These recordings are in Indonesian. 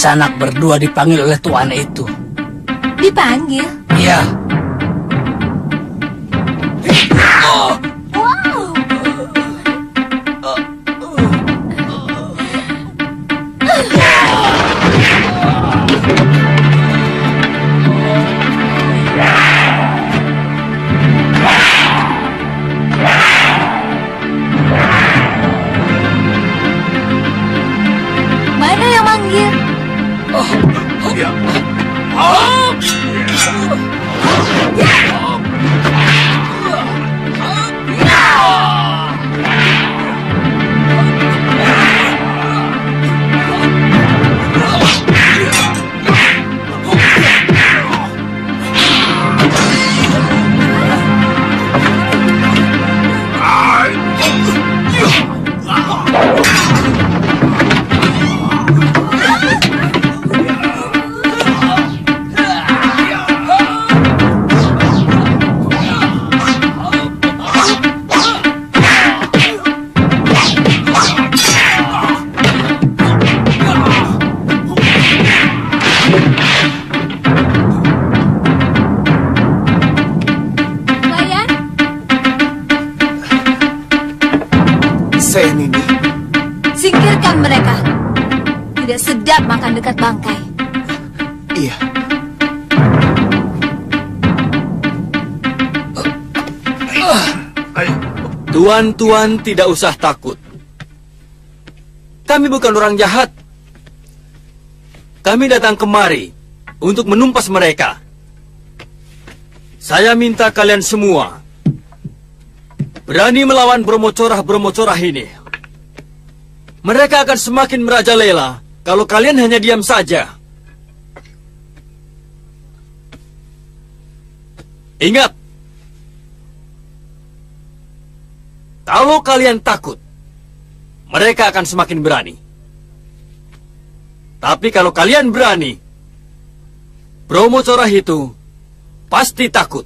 sanak berdua dipanggil oleh tuan itu. Dipanggil? Iya. Wow. Mana yang manggil? Ini. Singkirkan mereka. Tidak sedap makan dekat bangkai. Iya. Tuan-tuan tidak usah takut. Kami bukan orang jahat. Kami datang kemari untuk menumpas mereka. Saya minta kalian semua berani melawan bromocorah-bromocorah ini. Mereka akan semakin merajalela kalau kalian hanya diam saja. Ingat, kalau kalian takut, mereka akan semakin berani. Tapi kalau kalian berani, bromocorah itu pasti takut.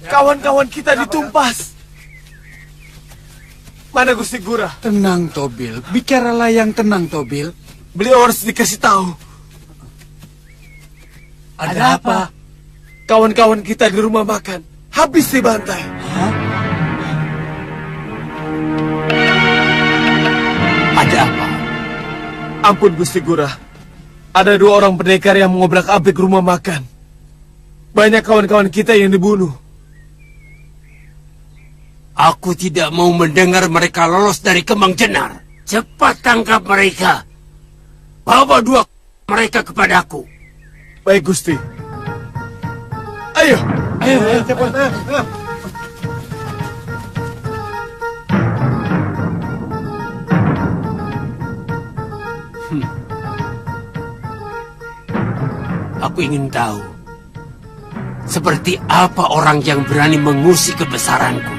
Kawan-kawan kita ditumpas. Mana Gusti Gura? Tenang, Tobil. Bicaralah yang tenang, Tobil. Beliau harus dikasih tahu. Ada apa? Kawan-kawan kita di rumah makan habis dibantai. Hah? Ada apa? Ampun Gusti Gura. Ada 2 orang pendekar yang mengobrak-abrik rumah makan. Banyak kawan-kawan kita yang dibunuh. Aku tidak mau mendengar mereka lolos dari Kemang Jenar. Cepat tangkap mereka. Bawa 2 mereka kepadaku. Baik Gusti. Ayo. Ayo, cepat. Aku ingin tahu, seperti apa orang yang berani mengusik kebesaranku.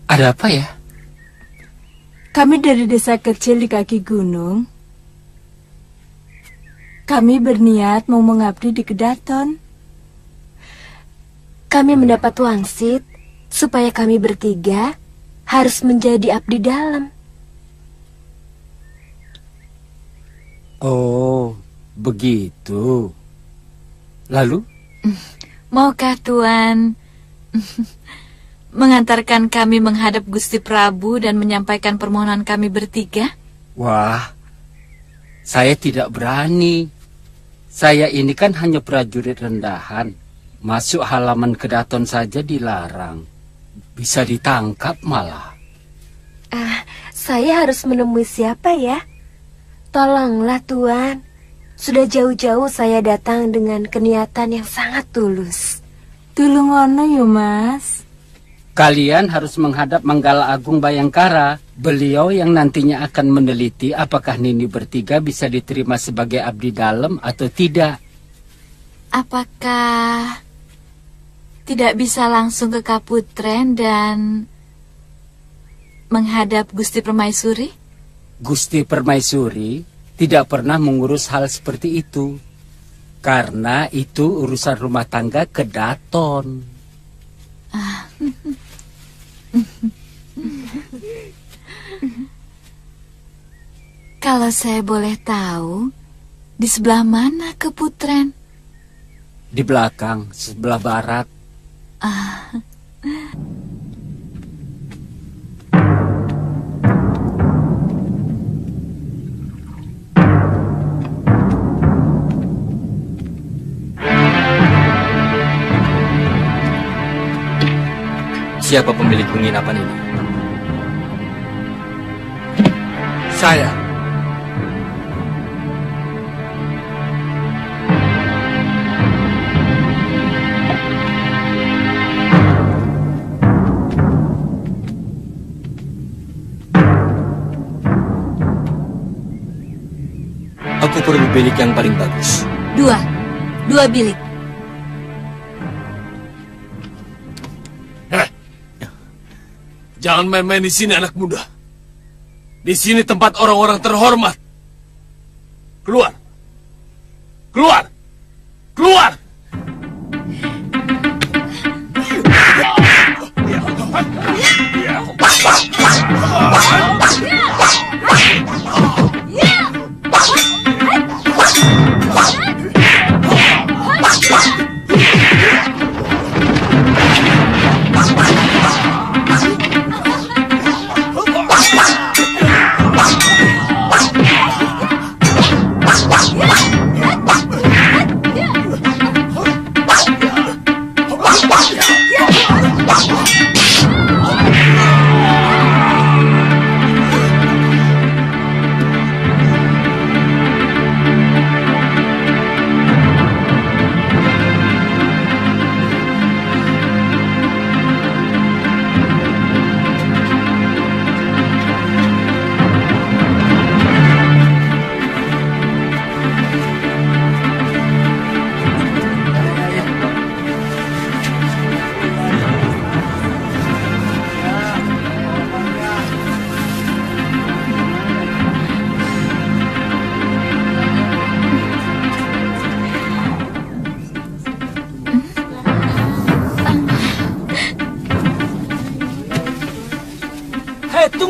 Ada apa ya? Kami dari desa kecil di kaki gunung. Kami berniat mau mengabdi di Kedaton. Kami mendapat wangsit supaya kami bertiga harus menjadi abdi dalam. Oh, begitu. Lalu? Maukah Tuan mengantarkan kami menghadap Gusti Prabu dan menyampaikan permohonan kami bertiga? Wah, saya tidak berani. Saya ini kan hanya prajurit rendahan. Masuk halaman Kedaton saja dilarang. Bisa ditangkap malah. Saya harus menemui siapa ya? Tolonglah Tuan. Sudah jauh-jauh saya datang dengan keniatan yang sangat tulus. Tulungono yo Mas. Kalian harus menghadap Manggala Agung Bayangkara. Beliau yang nantinya akan meneliti apakah Nini bertiga bisa diterima sebagai abdi dalam atau tidak. Apakah tidak bisa langsung ke Kaputren dan menghadap Gusti Permaisuri? Gusti Permaisuri tidak pernah mengurus hal seperti itu. Karena itu urusan rumah tangga Kedaton. Kalau saya boleh tahu, di sebelah mana Kaputren? Di belakang, sebelah barat. Siapa pemilik penginapan ini? Saya. Aku perlu bilik yang paling bagus. Dua bilik. Jangan main-main di sini anak muda. Di sini tempat orang-orang terhormat. Keluar. Keluar. Keluar.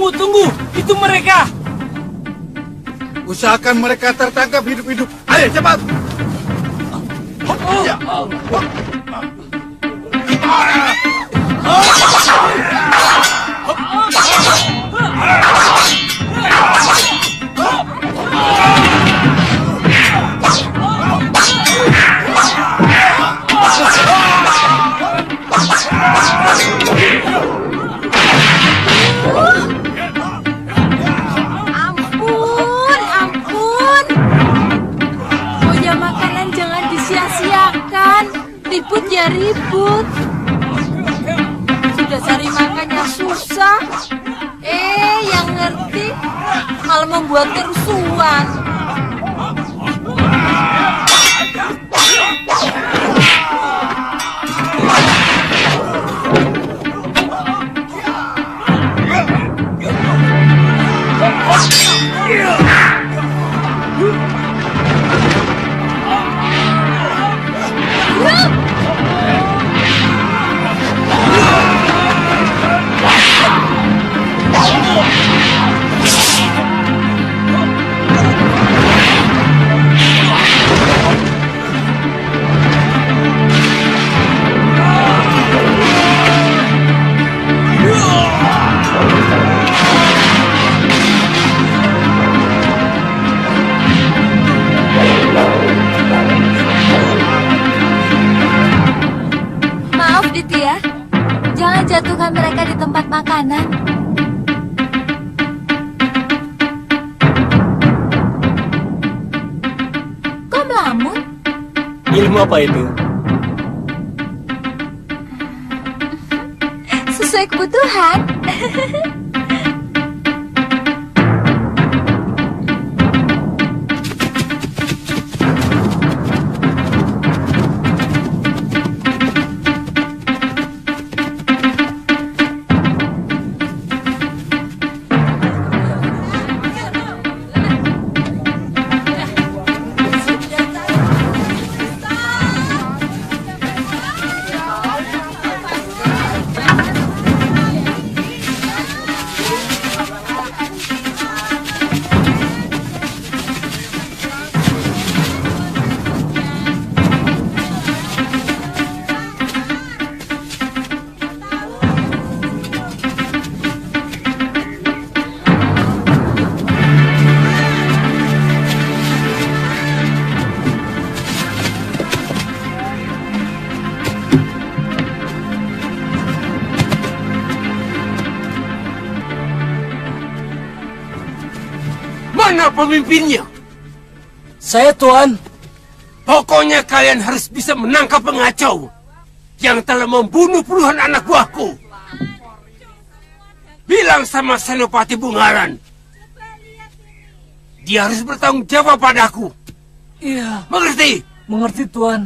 Tunggu, itu mereka. Usahakan mereka tertangkap hidup-hidup. Ayo cepat. Ribut ya ribut. Sudah cari makannya susah. Yang ngerti malah membuat kerusuhan. Aditya, jangan jatuhkan mereka di tempat makanan. Kok melamun? Ilmu apa itu? Sesuai kebutuhan. Mana pemimpinnya? Saya, Tuan. Pokoknya kalian harus bisa menangkap pengacau yang telah membunuh puluhan anak buahku. Bilang sama Senopati Bungaran, dia harus bertanggung jawab padaku. Iya, Mengerti? mengerti, Tuan.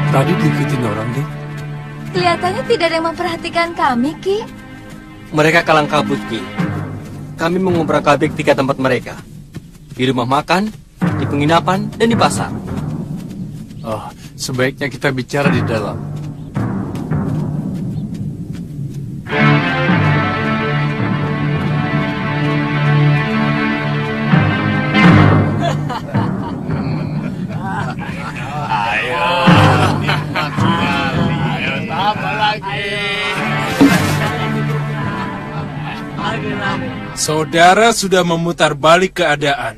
Tadi diikutin orang, deh. Kelihatannya tidak ada yang memperhatikan kami, Ki. Mereka kalang kabut, Ki. Kami mengobrak-abrik 3 tempat mereka. Di rumah makan, di penginapan, dan di pasar. Oh, sebaiknya kita bicara di dalam. Saudara sudah memutar balik keadaan.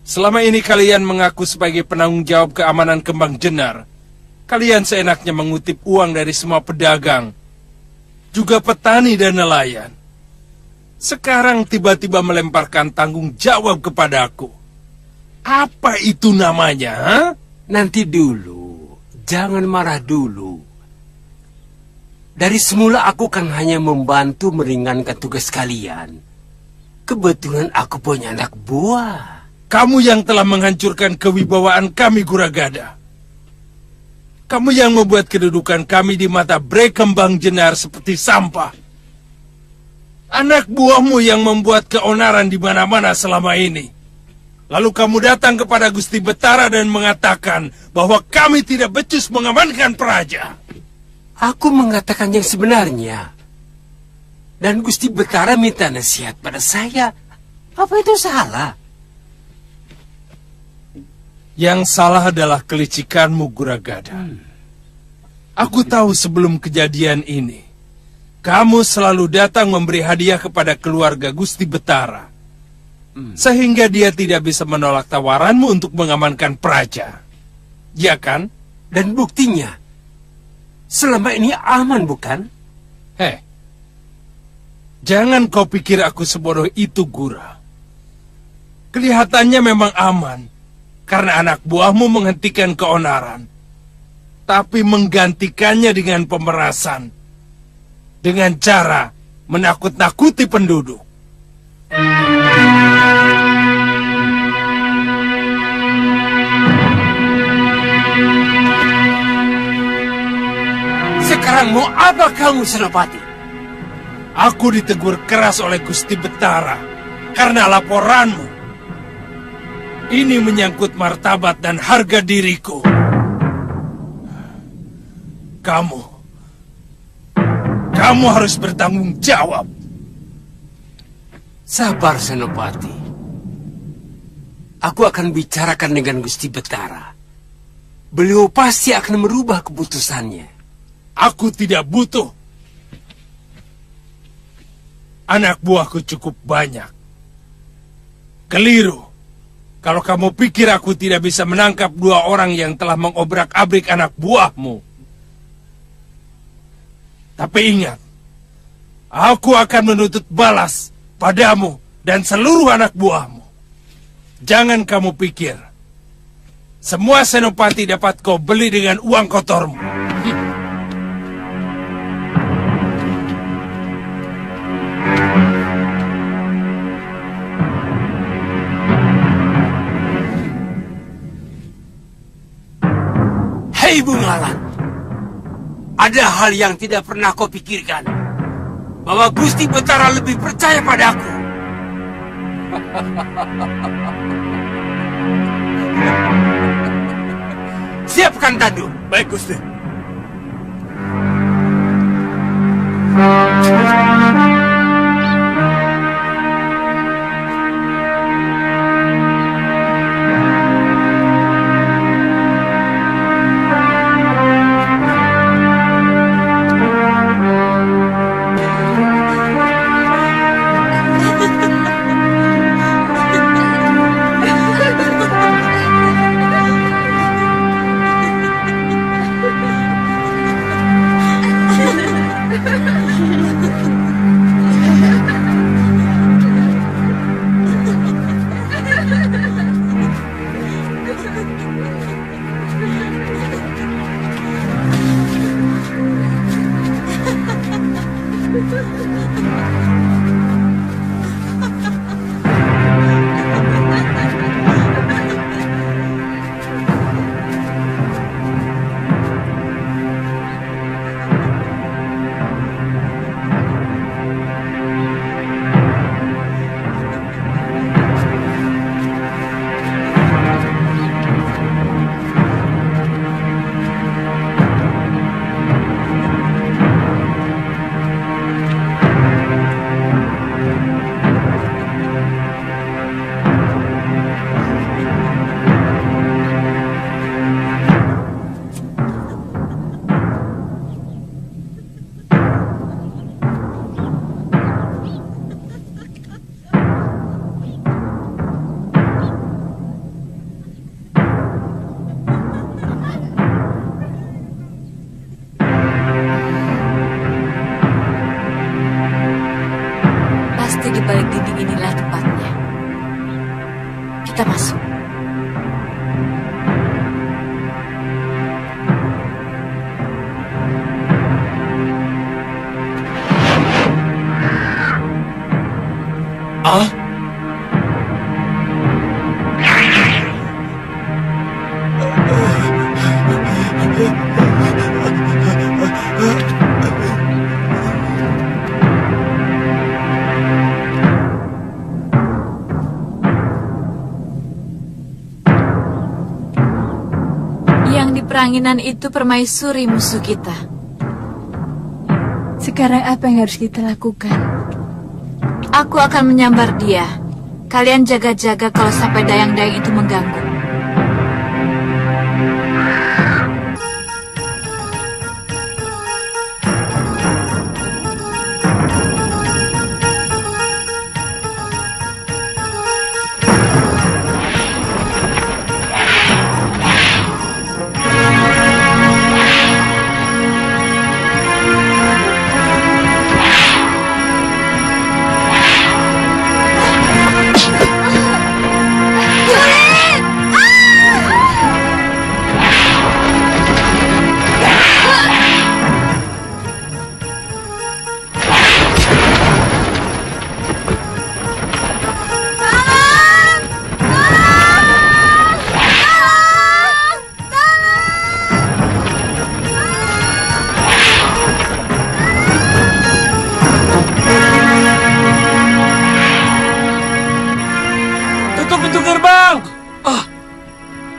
Selama ini kalian mengaku sebagai penanggung jawab keamanan Kembang Jenar. Kalian seenaknya mengutip uang dari semua pedagang, juga petani dan nelayan. Sekarang tiba-tiba melemparkan tanggung jawab kepadaku. Apa itu namanya, ha? Nanti dulu, jangan marah dulu. Dari semula aku kan hanya membantu meringankan tugas kalian. Kebetulan aku punya anak buah. Kamu yang telah menghancurkan kewibawaan kami, Guragada. Kamu yang membuat kedudukan kami di mata Bre Kembang Jenar seperti sampah. Anak buahmu yang membuat keonaran di mana-mana selama ini. Lalu kamu datang kepada Gusti Betara dan mengatakan bahwa kami tidak becus mengamankan Praja. Aku mengatakan yang sebenarnya. Dan Gusti Betara minta nasihat pada saya. Apa itu salah? Yang salah adalah kelicikanmu, Guragada. Aku tahu sebelum kejadian ini, kamu selalu datang memberi hadiah kepada keluarga Gusti Betara. Sehingga dia tidak bisa menolak tawaranmu untuk mengamankan Praja. Ya kan? Dan buktinya, selama ini aman, bukan? Jangan kau pikir aku sebodoh itu, Gura. Kelihatannya memang aman, karena anak buahmu menghentikan keonaran. Tapi menggantikannya dengan pemerasan. Dengan cara menakut-nakuti penduduk. Sekarang mau apa kamu, Senopati? Aku ditegur keras oleh Gusti Betara karena laporanmu. Ini menyangkut martabat dan harga diriku. Kamu harus bertanggung jawab. Sabar, Senopati. Aku akan bicarakan dengan Gusti Betara. Beliau pasti akan merubah keputusannya. Aku tidak butuh. Anak buahku cukup banyak. Keliru. Kalau kamu pikir aku tidak bisa menangkap 2 orang yang telah mengobrak-abrik anak buahmu. Tapi ingat, aku akan menuntut balas padamu dan seluruh anak buahmu. Jangan kamu pikir semua senopati dapat kau beli dengan uang kotormu. Hei Bungalan, ada hal yang tidak pernah kau pikirkan, bahwa Gusti Betara lebih percaya padaku. Siapkan tandu. Baik, Gusti. Di balik dinding inilah tempatnya. Kita masuk. Ah? Peranginan itu permaisuri musuh kita. Sekarang apa yang harus kita lakukan? Aku akan menyambar dia. Kalian jaga-jaga kalau sampai dayang-dayang itu mengganggu.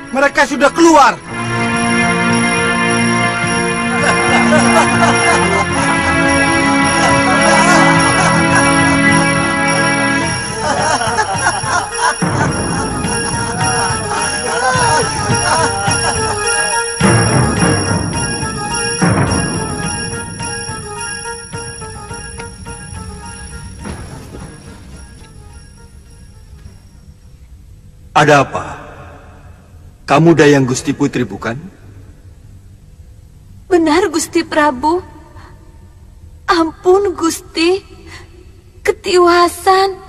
Mereka sudah keluar. Ada apa? Kamu Dayang Gusti Putri, bukan? Benar, Gusti Prabu. Ampun, Gusti. Ketiwasan.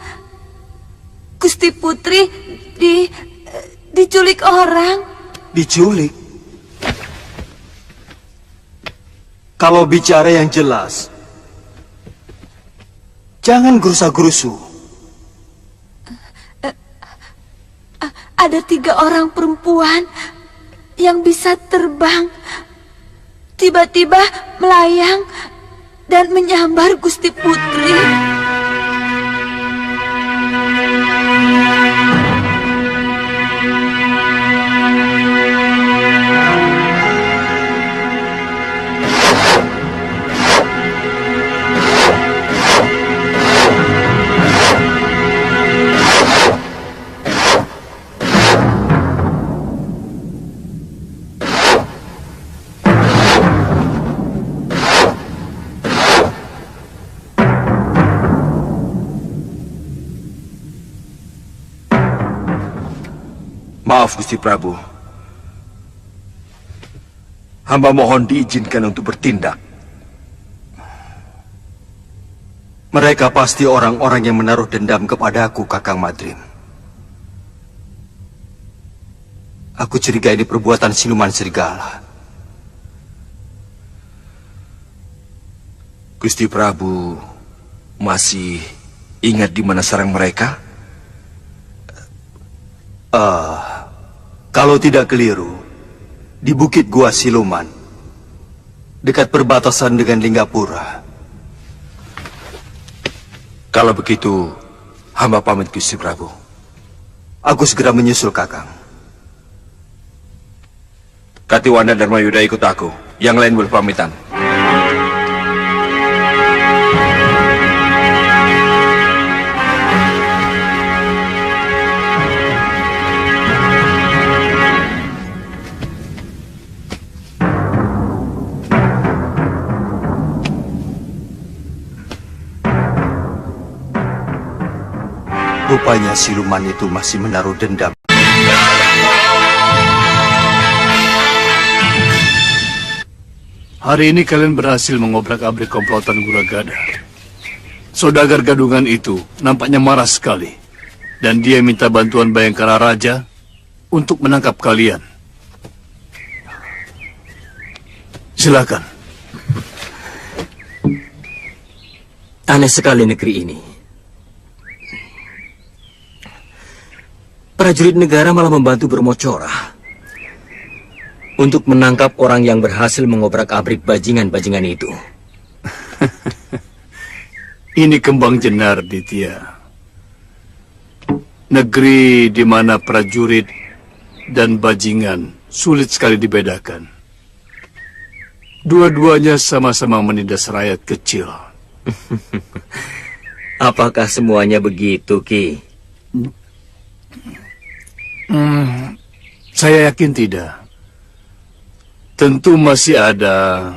Gusti Putri diculik orang. Diculik? Kalau bicara yang jelas, jangan gerusa-gerusu. Ada 3 orang perempuan yang bisa terbang, tiba-tiba melayang dan menyambar Gusti Putri. Maaf, Gusti Prabu. Hamba mohon diizinkan untuk bertindak. Mereka pasti orang-orang yang menaruh dendam kepadaku, Kakang Madrim. Aku curiga ini perbuatan siluman serigala. Gusti Prabu masih ingat di mana sarang mereka? Kalau tidak keliru, di Bukit Gua Siluman, dekat perbatasan dengan Linggapura. Kalau begitu, hamba pamit, Gusti Prabu. Aku segera menyusul, Kakang. Katiwana dan Mayuda ikut aku. Yang lain berpamitan. Rupanya siluman itu masih menaruh dendam. Hari ini kalian berhasil mengobrak-abrik komplotan Guragada. Saudagar gadungan itu nampaknya marah sekali. Dan dia minta bantuan Bayangkara Raja untuk menangkap kalian. Silakan. Aneh sekali negeri ini. Prajurit negara malah membantu Bromo Corah untuk menangkap orang yang berhasil mengobrak-abrik bajingan-bajingan itu. Ini Kembang Jenar, Ditya. Negeri di mana prajurit dan bajingan sulit sekali dibedakan. Dua-duanya sama-sama menindas rakyat kecil. Apakah semuanya begitu, Ki? Saya yakin tidak. Tentu masih ada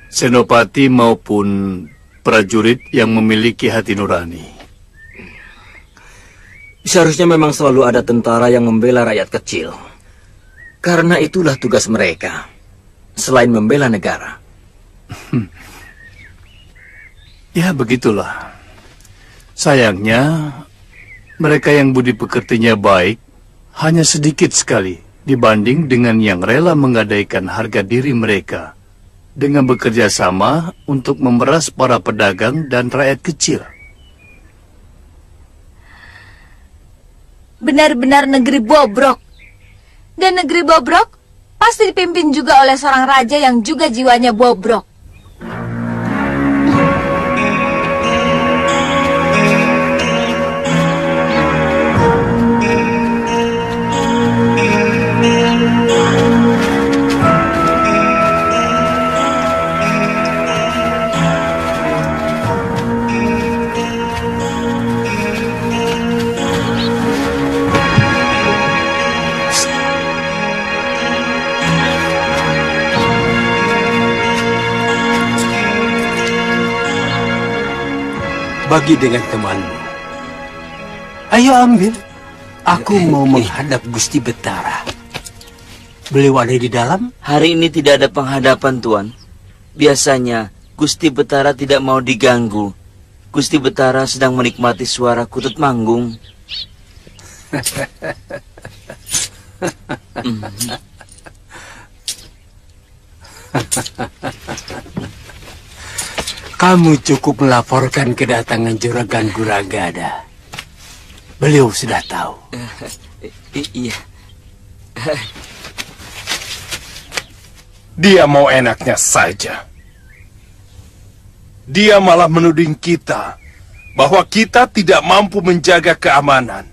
senopati maupun prajurit yang memiliki hati nurani. Seharusnya memang selalu ada tentara yang membela rakyat kecil. Karena itulah tugas mereka, selain membela negara. Ya, begitulah. Sayangnya, mereka yang budi pekertinya baik hanya sedikit sekali dibanding dengan yang rela menggadaikan harga diri mereka dengan bekerja sama untuk memeras para pedagang dan rakyat kecil. Benar-benar negeri bobrok. Dan negeri bobrok pasti dipimpin juga oleh seorang raja yang juga jiwanya bobrok. Bagi dengan temanmu. Ayo ambil. Aku mau menghadap Gusti Betara. Beliau ada di dalam? Hari ini tidak ada penghadapan, Tuan. Biasanya, Gusti Betara tidak mau diganggu. Gusti Betara sedang menikmati suara kutut manggung. Kamu cukup melaporkan kedatangan Juragan Guragada. Beliau sudah tahu. Iya. Dia mau enaknya saja. Dia malah menuding kita bahwa kita tidak mampu menjaga keamanan.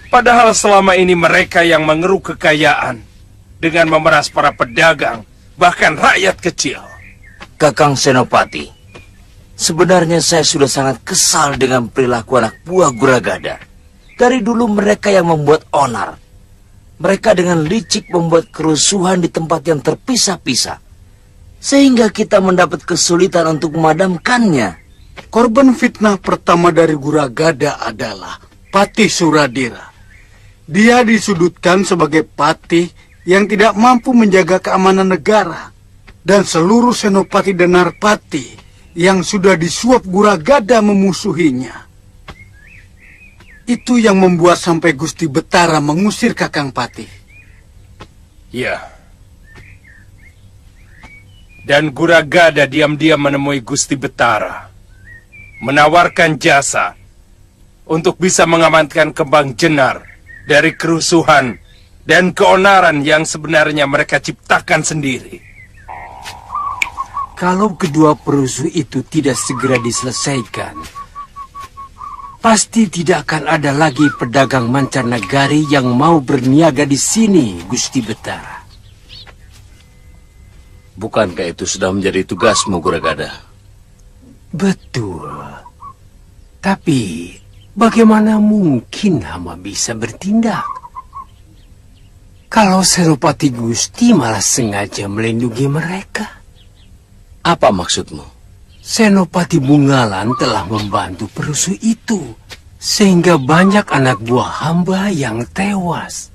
Padahal selama ini mereka yang mengeruk kekayaan dengan memeras para pedagang, bahkan rakyat kecil. Kakang Senopati, sebenarnya saya sudah sangat kesal dengan perilaku anak buah Guragada. Dari dulu mereka yang membuat onar. Mereka dengan licik membuat kerusuhan di tempat yang terpisah-pisah. Sehingga kita mendapat kesulitan untuk memadamkannya. Korban fitnah pertama dari Guragada adalah Patih Suradira. Dia disudutkan sebagai patih yang tidak mampu menjaga keamanan negara. Dan seluruh senopati dan narpati yang sudah disuap Guragada memusuhinya. Itu yang membuat sampai Gusti Betara mengusir Kakang Patih. Ya. Dan Guragada diam-diam menemui Gusti Betara, menawarkan jasa untuk bisa mengamankan Kembang Jenar dari kerusuhan dan keonaran yang sebenarnya mereka ciptakan sendiri. Kalau kedua perusuh itu tidak segera diselesaikan, pasti tidak akan ada lagi pedagang mancanegari yang mau berniaga di sini, Gusti Betara. Bukankah itu sudah menjadi tugasmu, Guragada? Betul. Tapi, bagaimana mungkin hamba bisa bertindak? Kalau Senopati Gusti malah sengaja melindungi mereka. Apa maksudmu? Senopati Bungalan telah membantu perusuh itu, sehingga banyak anak buah hamba yang tewas.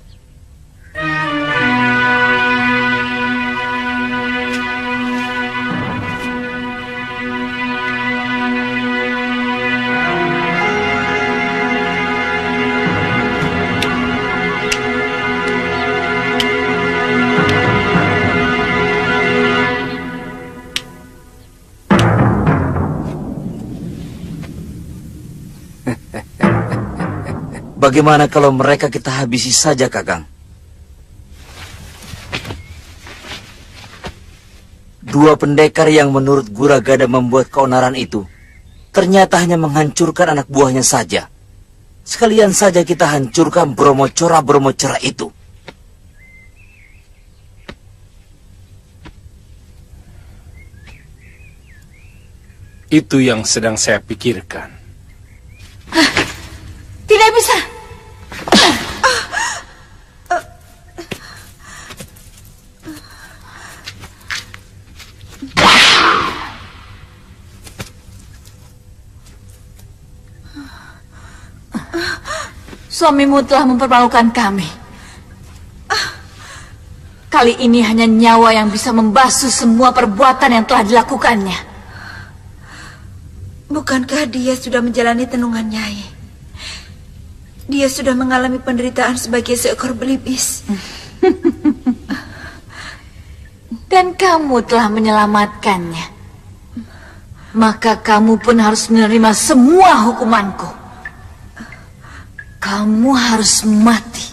Bagaimana kalau mereka kita habisi saja, Kakang? Dua pendekar yang menurut Guragada membuat keonaran itu, ternyata hanya menghancurkan anak buahnya saja. Sekalian saja kita hancurkan Bromocora itu. Itu yang sedang saya pikirkan. Tidak bisa. Suamimu telah mempermalukan kami. Kali ini hanya nyawa yang bisa membasuh semua perbuatan yang telah dilakukannya. Bukankah dia sudah menjalani tenungan Nyai? Dia sudah mengalami penderitaan sebagai seekor belibis. Dan kamu telah menyelamatkannya. Maka kamu pun harus menerima semua hukumanku. Kamu harus mati.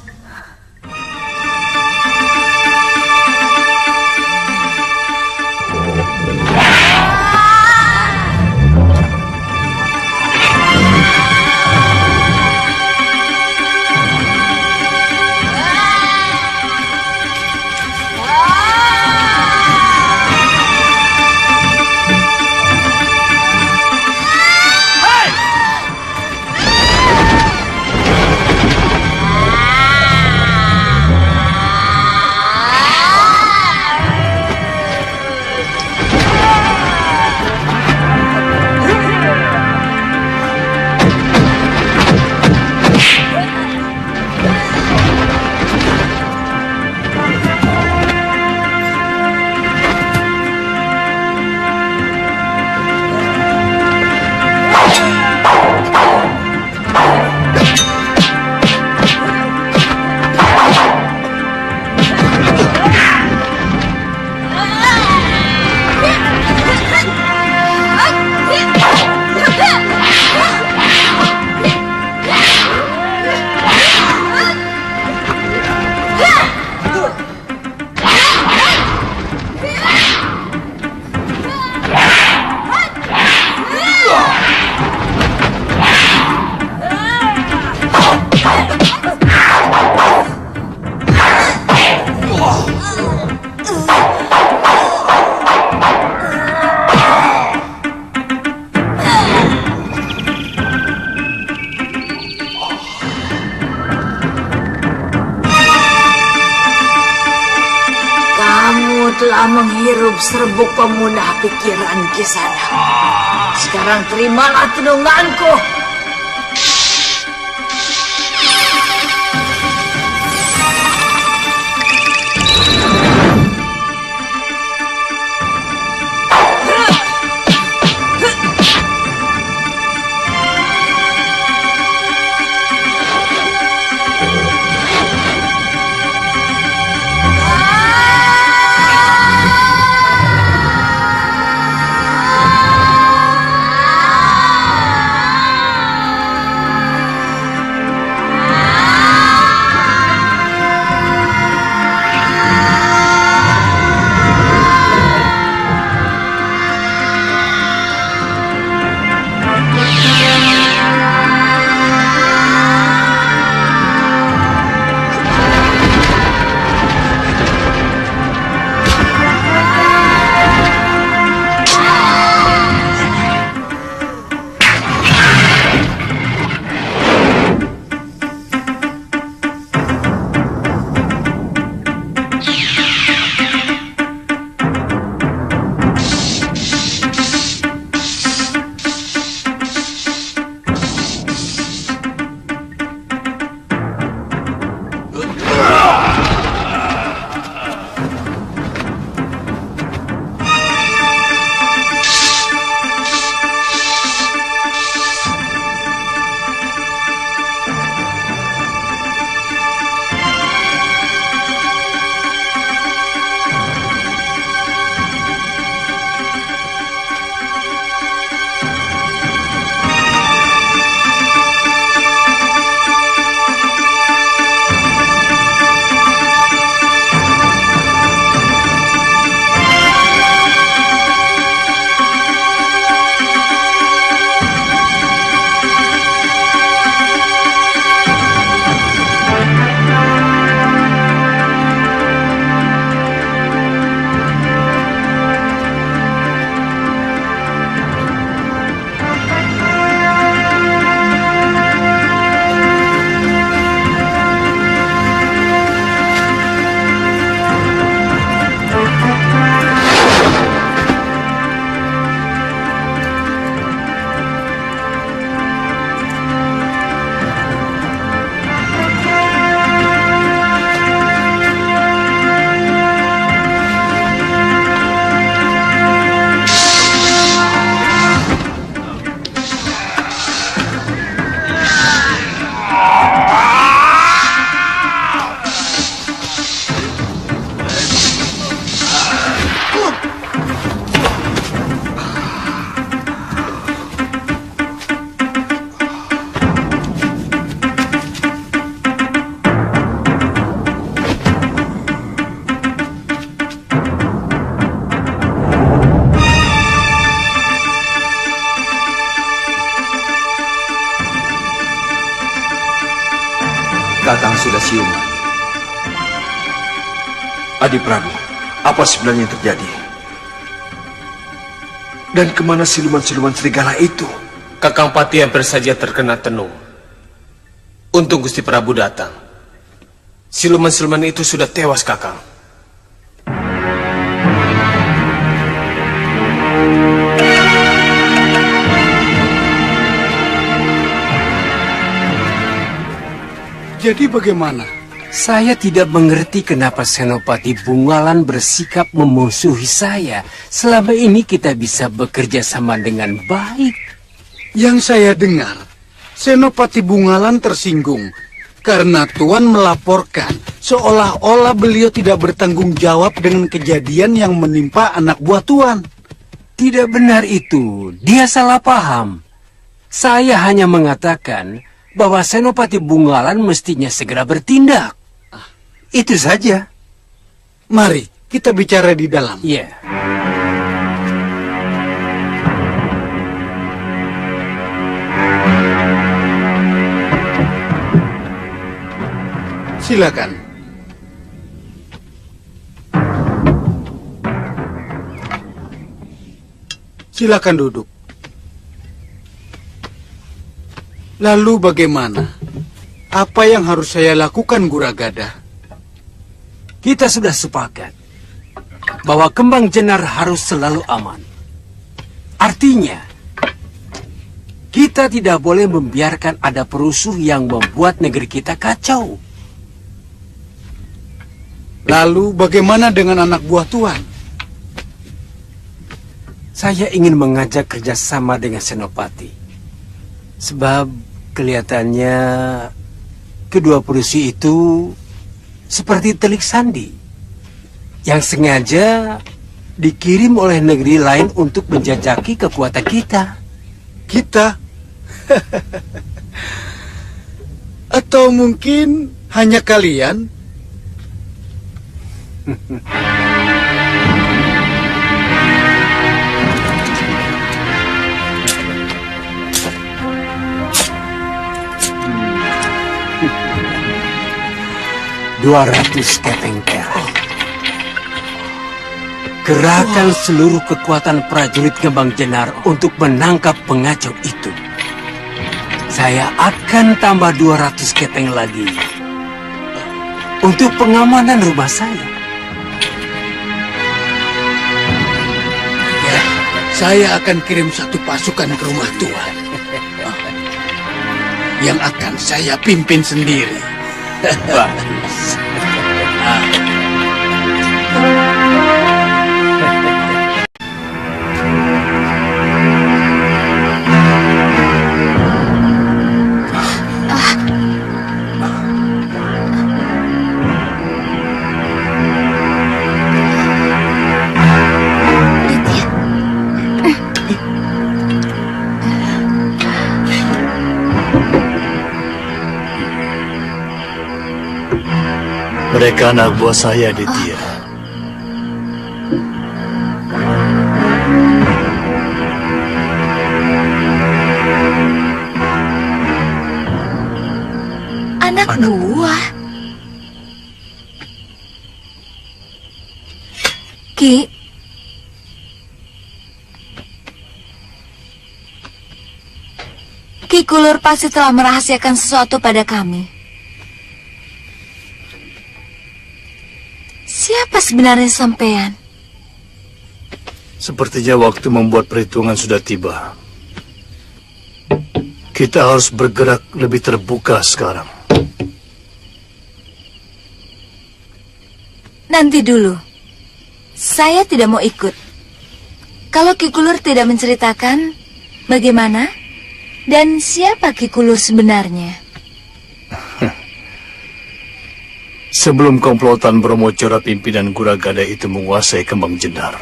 telah menghirup serbuk pemunah pikiran Kisanak. Sekarang terimalah tenunganku. Kakang sudah siuman. Adi Prabu, apa sebenarnya yang terjadi? Dan kemana siluman-siluman serigala itu? Kakang Pati hampir saja terkena tenung. Untung Gusti Prabu datang. Siluman-siluman itu sudah tewas, Kakang. Jadi bagaimana? Saya tidak mengerti kenapa Senopati Bungalan bersikap memusuhi saya. Selama ini kita bisa bekerja sama dengan baik. Yang saya dengar, Senopati Bungalan tersinggung karena Tuan melaporkan seolah-olah beliau tidak bertanggung jawab dengan kejadian yang menimpa anak buah Tuan. Tidak benar itu, dia salah paham. Saya hanya mengatakan bahwa Senopati Bungalan mestinya segera bertindak. Itu saja. Mari kita bicara di dalam. Iya. Silakan. Silakan duduk. Lalu bagaimana? Apa yang harus saya lakukan, Guragada? Kita sudah sepakat. bahwa Kembang Jenar harus selalu aman. Artinya, kita tidak boleh membiarkan ada perusuh yang membuat negeri kita kacau. Lalu bagaimana dengan anak buah Tuan? Saya ingin mengajak kerjasama dengan Senopati. Sebab kelihatannya kedua perusuh itu seperti telik sandi yang sengaja dikirim oleh negeri lain untuk menjajaki kekuatan kita. Kita? Atau mungkin hanya kalian? $200 keping perak. Kerahkan seluruh kekuatan prajurit Kembang Jenar untuk menangkap pengacau itu. Saya akan tambah 200 keping lagi untuk pengamanan rumah saya. Ya, saya akan kirim satu pasukan ke rumah Tuan. Yang akan saya pimpin sendiri. Bagus. Mereka anak buah saya, Ditya. Anak buah? Ki? Ki Kulur pasti telah merahasiakan sesuatu pada kami. Siapa sebenarnya sampean? Sepertinya waktu membuat perhitungan sudah tiba. Kita harus bergerak lebih terbuka sekarang. Nanti dulu. Saya tidak mau ikut. Kalau Ki Kulur tidak menceritakan bagaimana dan siapa Ki Kulur sebenarnya. Sebelum komplotan Brahmacora pimpinan Guragada itu menguasai Kembang Jenar,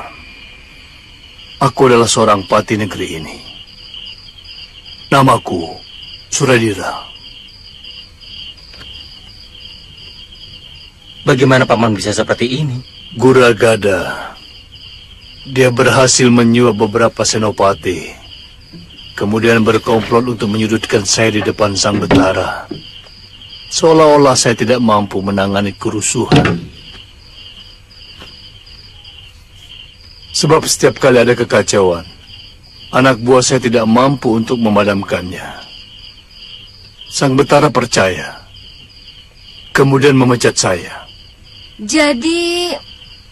aku adalah seorang pati negeri ini. Namaku Suradira. Bagaimana paman bisa seperti ini? Guragada. Dia berhasil menyuap beberapa senopati, kemudian berkomplot untuk menyudutkan saya di depan Sang Betara. Seolah-olah saya tidak mampu menangani kerusuhan. Sebab setiap kali ada kekacauan, anak buah saya tidak mampu untuk memadamkannya. Sang Betara percaya, kemudian memecat saya. Jadi,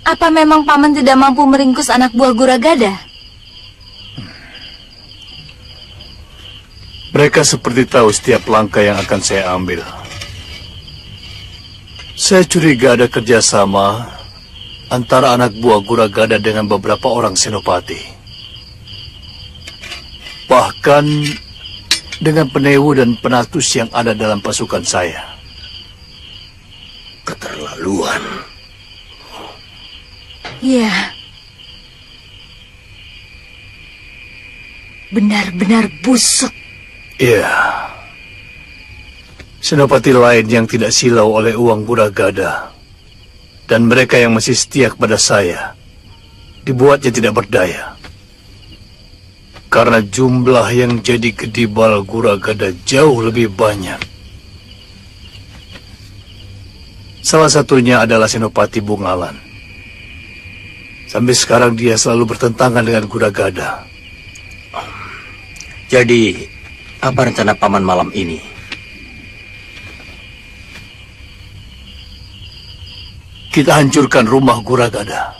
apa memang paman tidak mampu meringkus anak buah Guragada? Mereka seperti tahu setiap langkah yang akan saya ambil. Saya curiga ada kerjasama antara anak buah Guragada dengan beberapa orang senopati. Bahkan dengan penewu dan penatus yang ada dalam pasukan saya. Keterlaluan. Ya. Benar-benar busuk. Iya. Senopati lain yang tidak silau oleh uang Guragada dan mereka yang masih setia kepada saya dibuatnya tidak berdaya. Karena jumlah yang jadi kedibal Guragada jauh lebih banyak. Salah satunya adalah Senopati Bungalan. Sampai sekarang dia selalu bertentangan dengan Guragada. Jadi, apa rencana paman malam ini? Kita hancurkan rumah Guragada.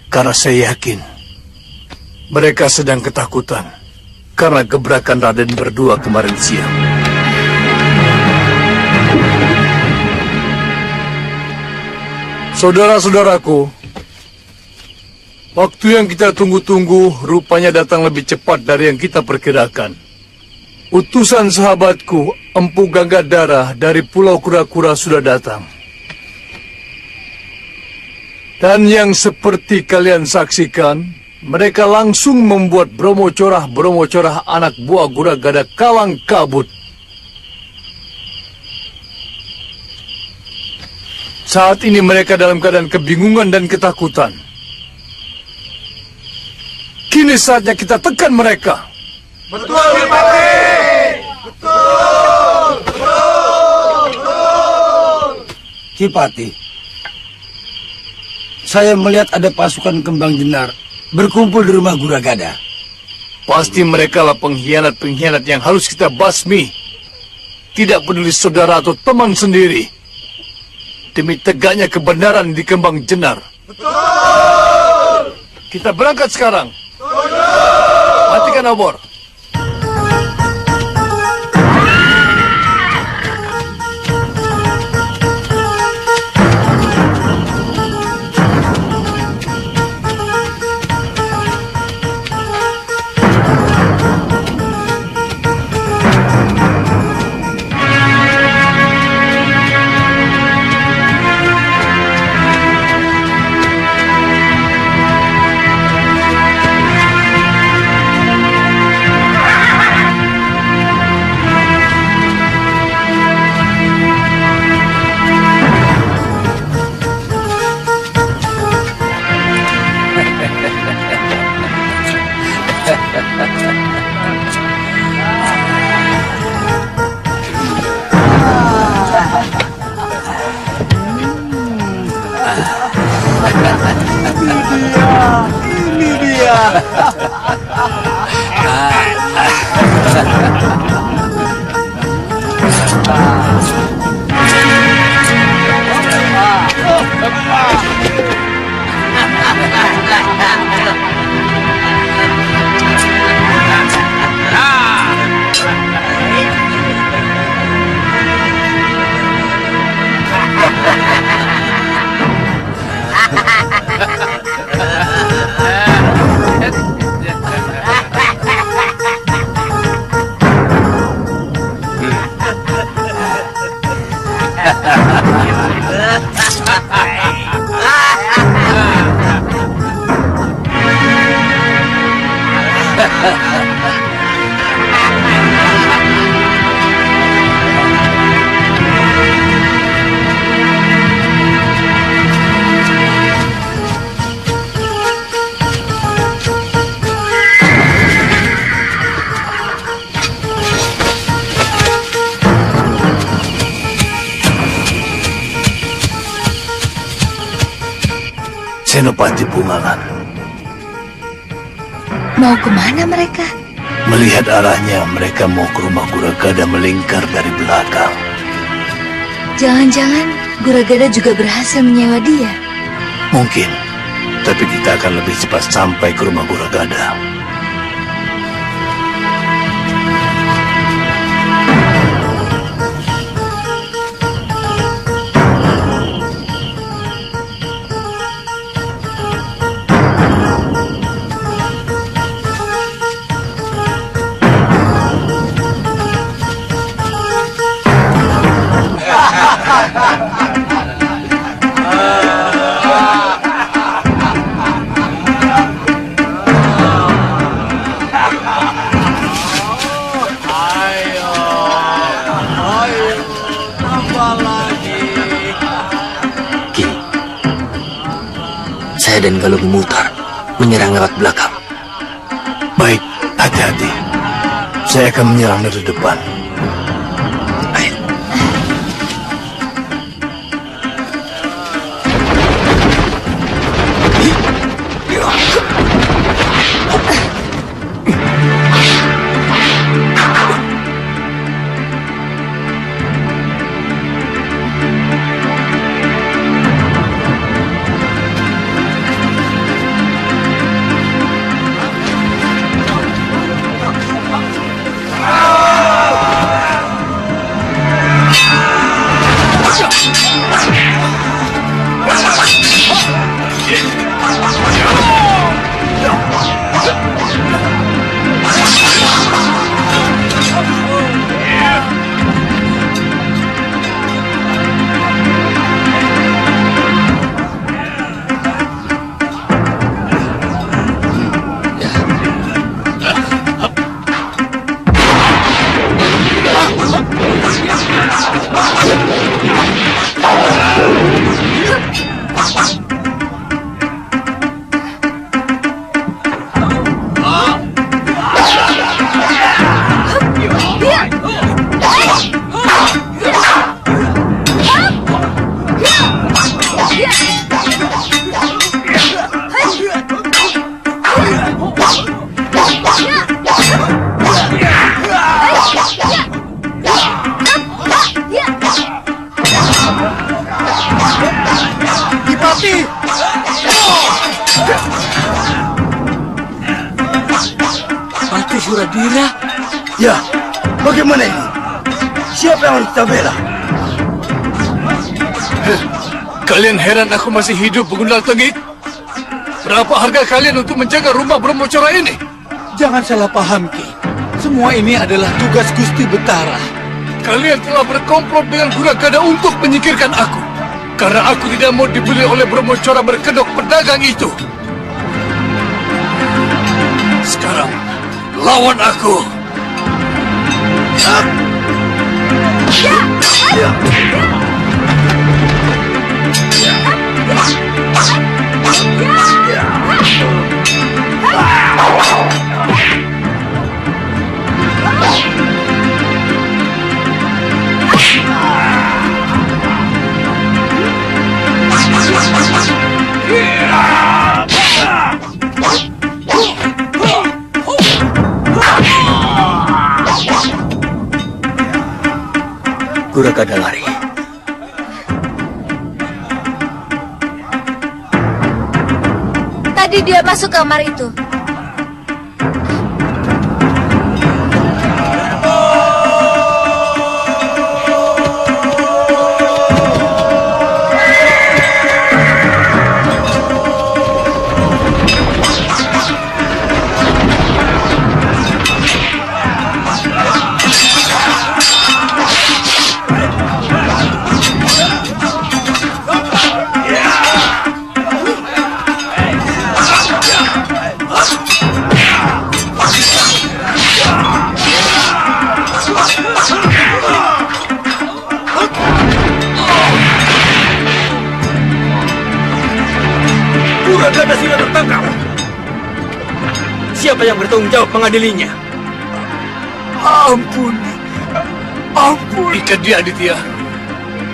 Karena saya yakin mereka sedang ketakutan karena gebrakan Raden berdua kemarin siang. Saudara-saudaraku, waktu yang kita tunggu-tunggu rupanya datang lebih cepat dari yang kita perkirakan. Utusan sahabatku, Empu Ganggadara dari Pulau Kura-Kura sudah datang. Dan yang seperti kalian saksikan, mereka langsung membuat Bromo Corah anak buah Guragada kalang kabut. Saat ini mereka dalam keadaan kebingungan dan ketakutan. Kini saatnya kita tekan mereka. Betul, Bupati! Betul! Kipati, saya melihat ada pasukan Kembang Jenar berkumpul di rumah Guragada. Pasti mereka lah pengkhianat-pengkhianat yang harus kita basmi. Tidak peduli saudara atau teman sendiri. Demi tegaknya kebenaran di Kembang Jenar. Betul! Kita berangkat sekarang. Betul! Matikan obor. Ini dia. Senopati Bungalan. Mau kemana mereka? Melihat arahnya, mereka mau ke rumah Guragada melingkar dari belakang. Jangan-jangan Guragada juga berhasil menyewa dia. Mungkin, tapi kita akan lebih cepat sampai ke rumah Guragada. Saya dan Galung Mutar menyerang lewat belakang. Baik, hati-hati. Saya akan menyerang dari depan. Buradira? Ya, bagaimana ini? Siapa yang harus kita bela? Kalian heran aku masih hidup, Begundal Tengik? Berapa harga kalian untuk menjaga rumah Brahmacora ini? Jangan salah paham, Ki. Semua ini adalah tugas Gusti Betara. Kalian telah berkomplot dengan Guragada untuk menyingkirkan aku. Karena aku tidak mau dibeli oleh Brahmacora berkedok pedagang itu. Sekarang, lawan aku. Guragada lari. Tadi dia masuk kamar itu. Guragada sudah tertangkap. Siapa yang bertanggung jawab mengadilinya? Ampun. Ikat dia, Aditya.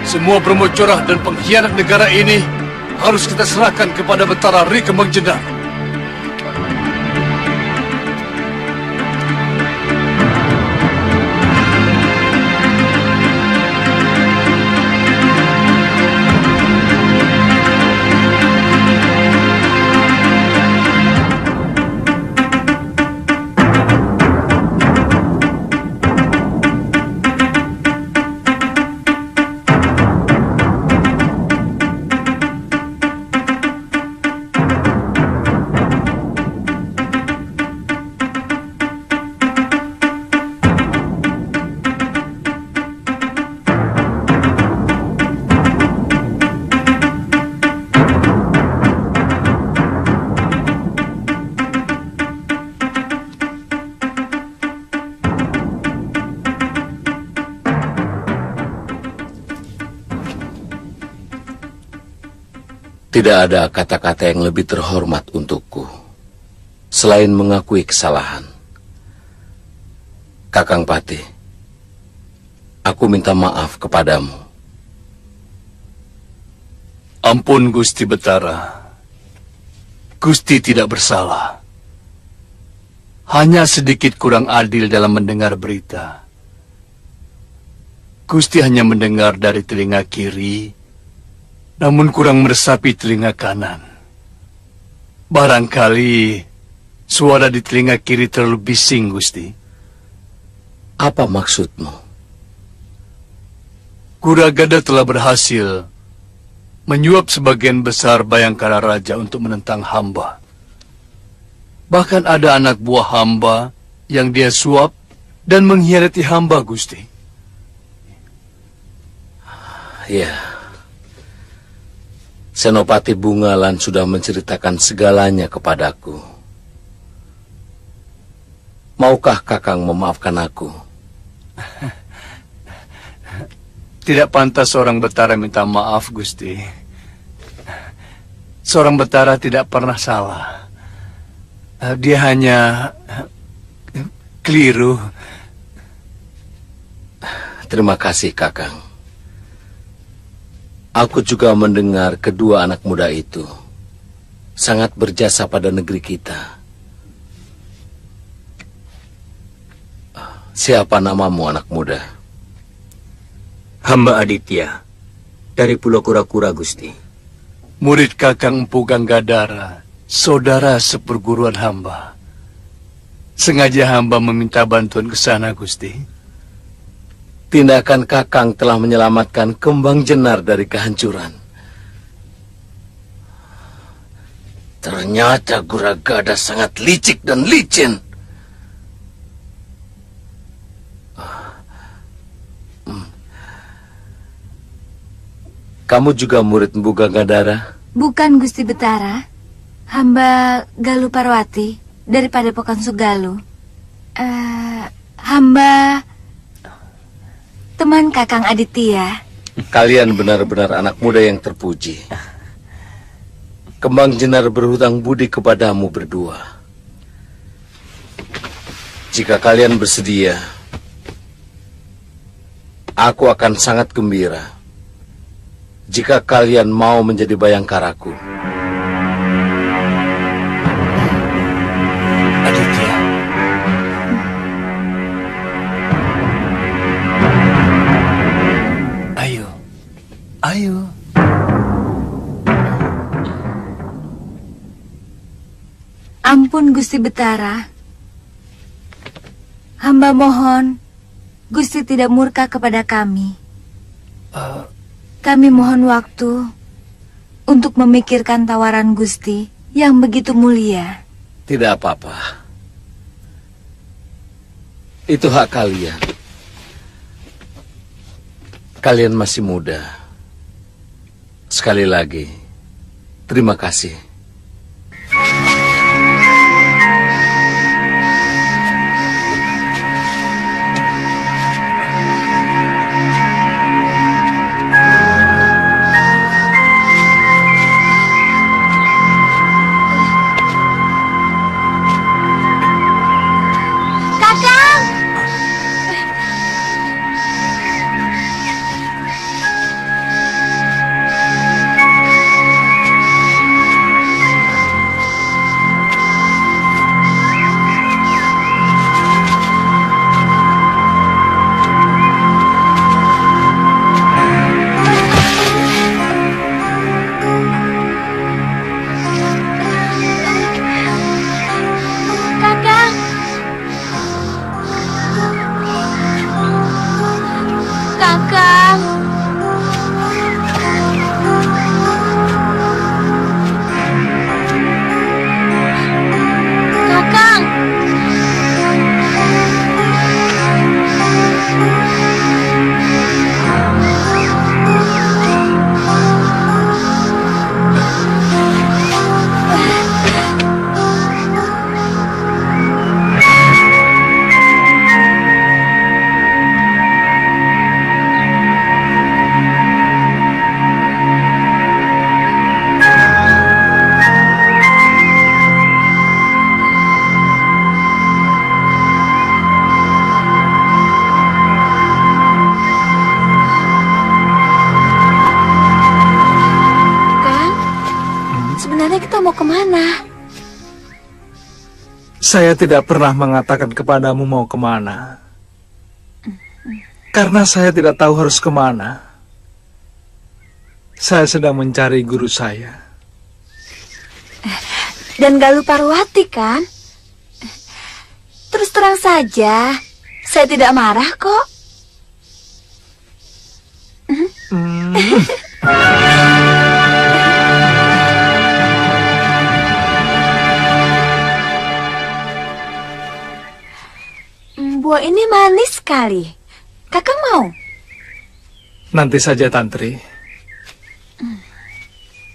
Semua Brahmacora dan pengkhianat negara ini harus kita serahkan kepada Betara Ri Kembang Jenar. Tidak ada kata-kata yang lebih terhormat untukku selain mengakui kesalahan. Kakang Patih, aku minta maaf kepadamu. Ampun, Gusti Betara. Gusti tidak bersalah. Hanya sedikit kurang adil dalam mendengar berita. Gusti hanya mendengar dari telinga kiri, namun kurang meresapi telinga kanan. Barangkali suara di telinga kiri terlalu bising, Gusti. Apa maksudmu? Guragada telah berhasil menyuap sebagian besar Bayangkara Raja untuk menentang hamba. Bahkan ada anak buah hamba yang dia suap dan mengkhianati hamba, Gusti. Ya. Senopati Bungalan sudah menceritakan segalanya kepadaku. Maukah Kakang memaafkan aku? Tidak pantas seorang Betara minta maaf, Gusti. Seorang Betara tidak pernah salah. Dia hanya keliru. Terima kasih, Kakang. Aku juga mendengar kedua anak muda itu sangat berjasa pada negeri kita. Siapa namamu, anak muda? Hamba Aditya, dari Pulau Kura-Kura, Gusti. Murid Kakang Empu Ganggadara, saudara seperguruan hamba. Sengaja hamba meminta bantuan ke sana, Gusti. Tindakan Kakang telah menyelamatkan Kembang Jenar dari kehancuran. Ternyata Guragada sangat licik dan licin. Kamu juga murid Mpu Gangadara? Bukan, Gusti Betara. Hamba Galuh Parwati dari Padepokan Sugaluh. Hamba teman Kakang Aditya. Kalian benar-benar anak muda yang terpuji. Kembang Jenar berhutang budi kepadamu berdua. Jika kalian bersedia, aku akan sangat gembira jika kalian mau menjadi bayangkaraku. Aditya. Ayo. Ayo. Ampun, Gusti Betara. Hamba mohon Gusti tidak murka kepada kami. Kami mohon waktu untuk memikirkan tawaran Gusti yang begitu mulia. Tidak apa-apa. Itu hak kalian. Kalian masih muda. Sekali lagi, terima kasih. Mau kemana? Saya tidak pernah mengatakan kepadamu mau kemana. Karena saya tidak tahu harus kemana. Saya sedang mencari guru saya. Dan Galuh Parwati kan? Terus terang saja, saya tidak marah kok. Buah ini manis sekali. Kakang mau? Nanti saja, Tantri.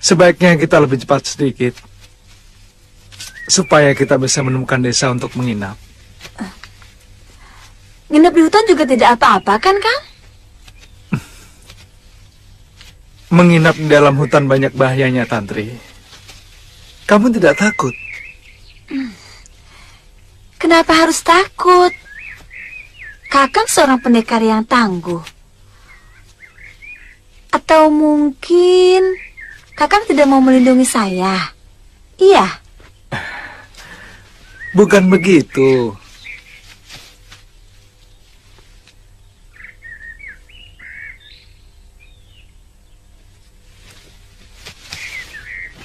Sebaiknya kita lebih cepat sedikit, supaya kita bisa menemukan desa untuk menginap. Nginep di hutan juga tidak apa-apa kan, Kang? Menginap di dalam hutan banyak bahayanya, Tantri. Kamu tidak takut? Kenapa harus takut? Kakang seorang pendekar yang tangguh. Atau mungkin Kakang tidak mau melindungi saya? Iya. Bukan begitu.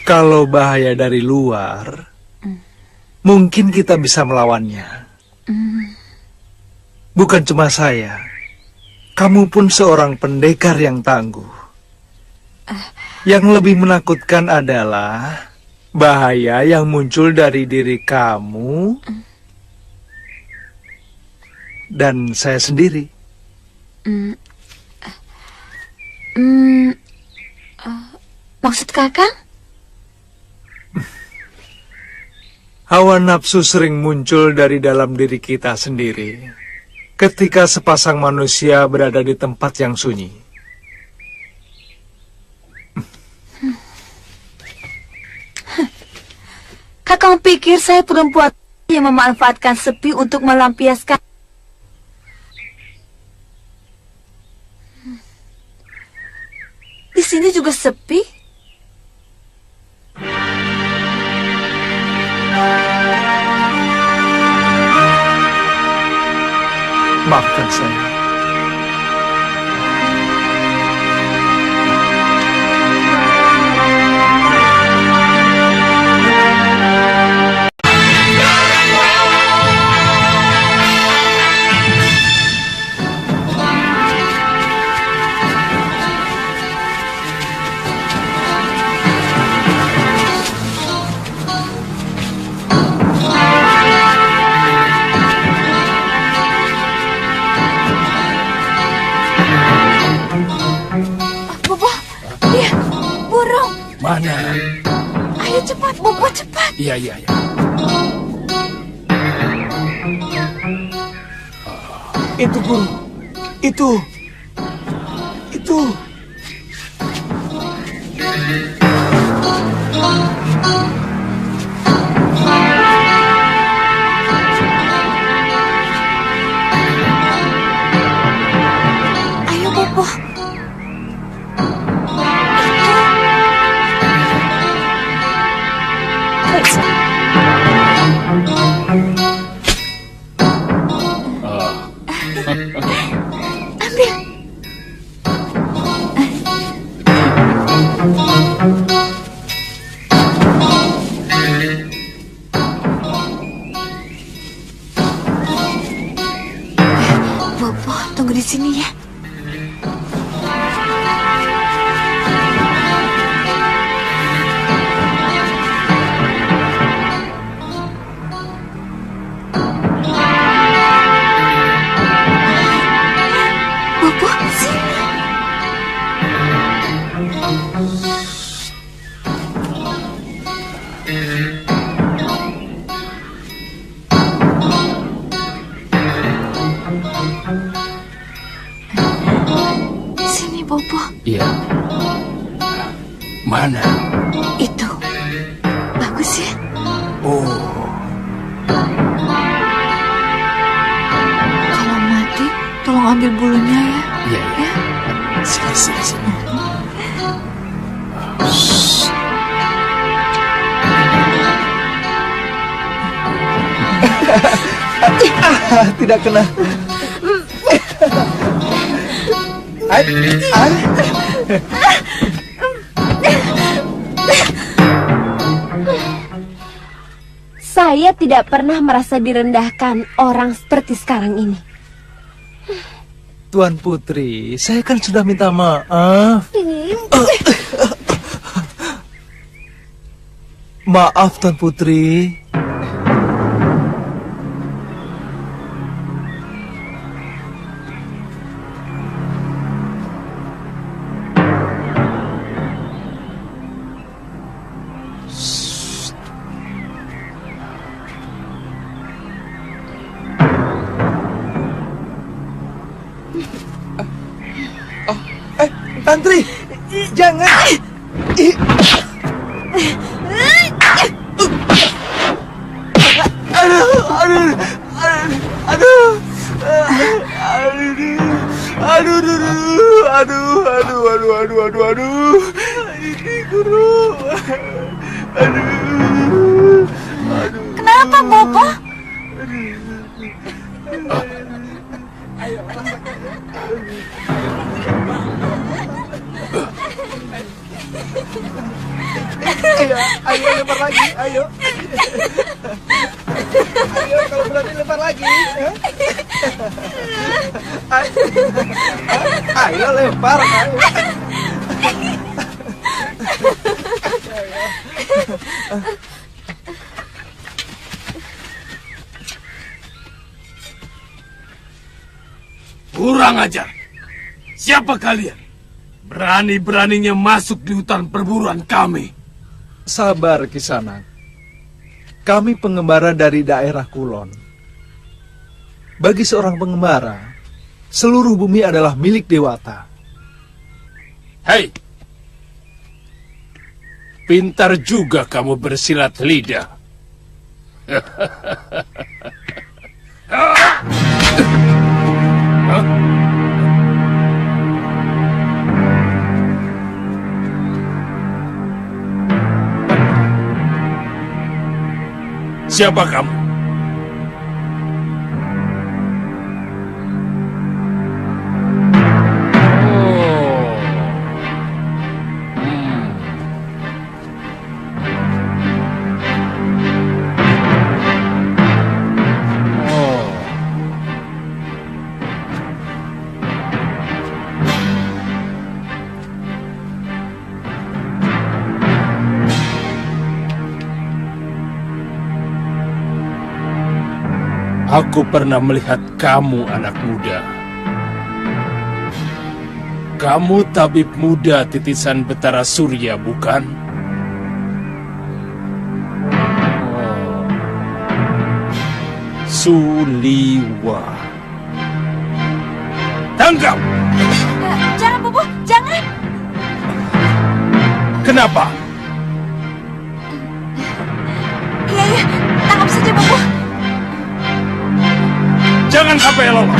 Kalau bahaya dari luar, mungkin kita bisa melawannya. Bukan cuma saya, kamu pun seorang pendekar yang tangguh. Yang lebih menakutkan adalah bahaya yang muncul dari diri kamu dan saya sendiri. Maksud kakang? Hawa nafsu sering muncul dari dalam diri kita sendiri ketika sepasang manusia berada di tempat yang sunyi. Kakang pikir saya perempuan yang memanfaatkan sepi untuk melampiaskan. Di sini juga sepi. Maafkan saya. Mana? Ayo cepat, Bobo, cepat. Iya. Itu, Guru. Itu. Ayo, Bobo. Ambil. Bobo, tunggu di sini ya. Bobo, sini. Sini, Bobo. Iya. Mana? Itu. Bagus ya? Oh. Kalau mati, tolong ambil bulunya ya. Iya. Sini. Tidak kena. Saya tidak pernah merasa direndahkan orang seperti sekarang ini. Tuan Putri, saya kan sudah minta maaf. Maaf, Tuan Putri. Tantri, jangan. Aduh. Ini Guru. Aduh. Kenapa, Bobo? Ayo lempar lagi, ayo. Ayo kalau berani lempar lagi. Ayo lempar, ayo. Kurang ajar. Siapa kalian? Berani-beraninya masuk di hutan perburuan kami. Sabar, Kisanak. Kami pengembara dari daerah Kulon. Bagi seorang pengembara, seluruh bumi adalah milik Dewata. Hei, pintar juga kamu bersilat lidah. Siapa kamu? Aku pernah melihat kamu, anak muda. Kamu tabib muda titisan Betara Surya, bukan? Suliwa. Tangkap! Jangan, Bobo, jangan! Kenapa? Iya, tangkap saja, Bobo. Jangan sampai lolos.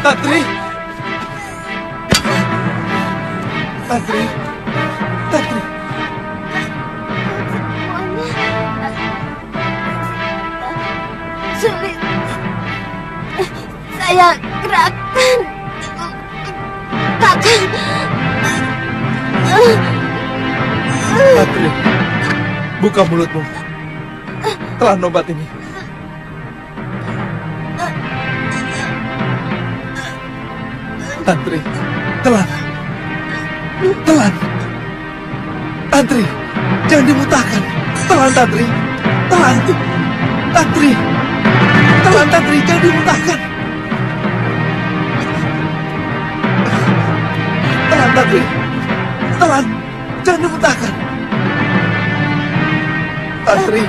Tatri! Tatri! Tatri! Sulit. Saya gerakan. Takkan. Tatri! Buka mulutmu. Telan obat ini. Tantri, telan. Telan. Tantri, jangan dimutahkan. Telan, Tantri. Telan. Tantri. Telan, Tantri, jangan dimutahkan. Telan, Tantri. Telan, jangan dimutahkan. Tantri.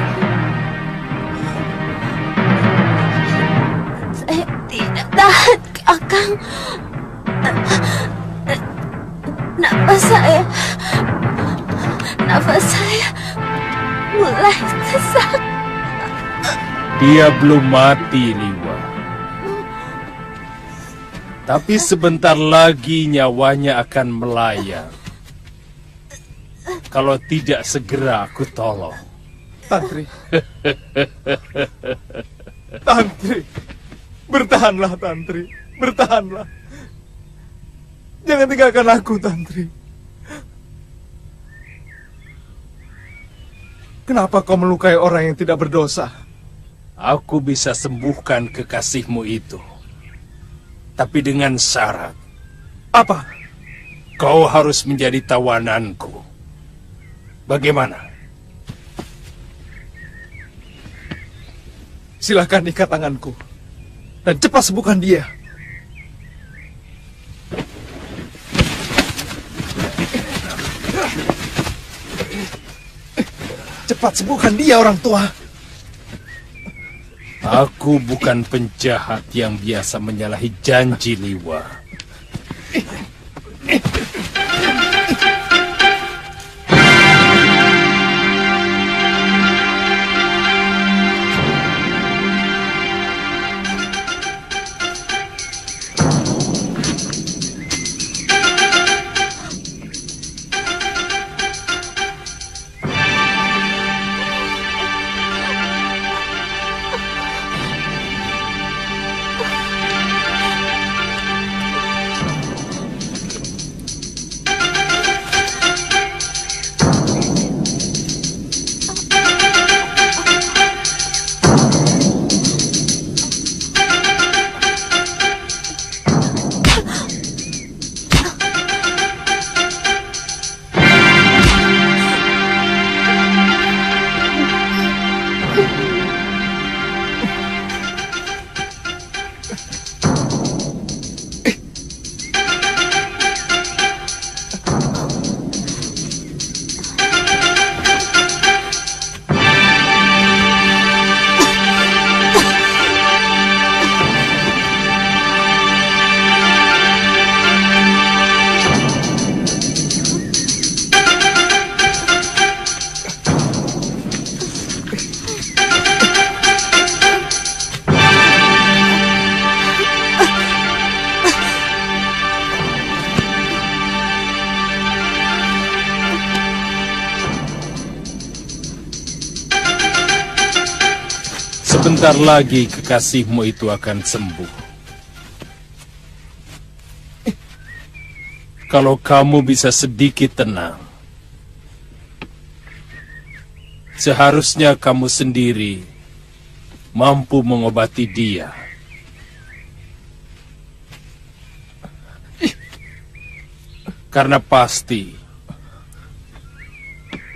Saya tidak tahan, Kakang. Nafas saya mulai sesak. Dia belum mati, Liwa. Tapi sebentar lagi nyawanya akan melayang. Kalau tidak segera aku tolong. Tantri. Tantri. Bertahanlah, Tantri. Bertahanlah. Jangan tinggalkan aku, Tantri. Kenapa kau melukai orang yang tidak berdosa? Aku bisa sembuhkan kekasihmu itu. Tapi dengan syarat. Apa? Kau harus menjadi tawananku. Bagaimana? Silakan ikat tanganku. Dan cepat sembuhkan dia. Cepat sembuhkan dia, orang tua. Aku bukan penjahat yang biasa menyalahi janji, Liwa. Sebentar lagi kekasihmu itu akan sembuh. Kalau kamu bisa sedikit tenang, seharusnya kamu sendiri mampu mengobati dia. Karena pasti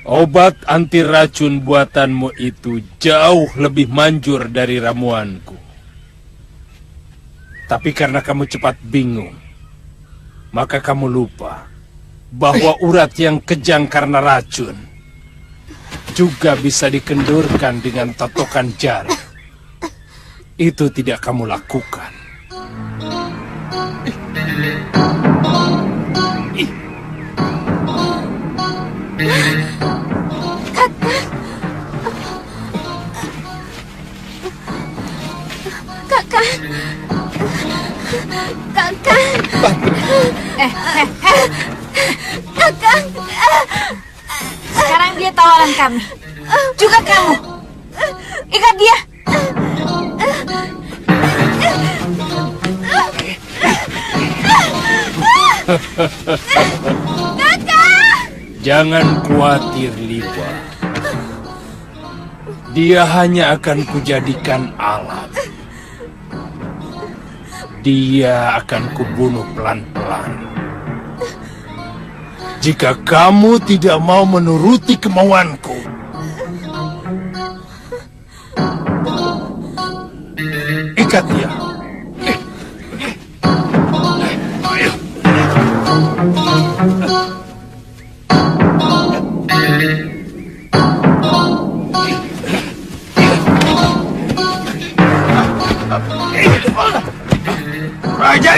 obat anti racun buatanmu itu jauh lebih manjur dari ramuanku. Tapi karena kamu cepat bingung, maka kamu lupa bahwa urat yang kejang karena racun juga bisa dikendurkan dengan totokan jari. Itu tidak kamu lakukan. Kakang, sekarang dia tawaran kami. Juga kamu. Ikat dia. Jangan khawatir, Liwa. Dia hanya akan kujadikan alat. Dia akan kubunuh pelan-pelan. Jika kamu tidak mau menuruti kemauanku, ikat dia. Raja,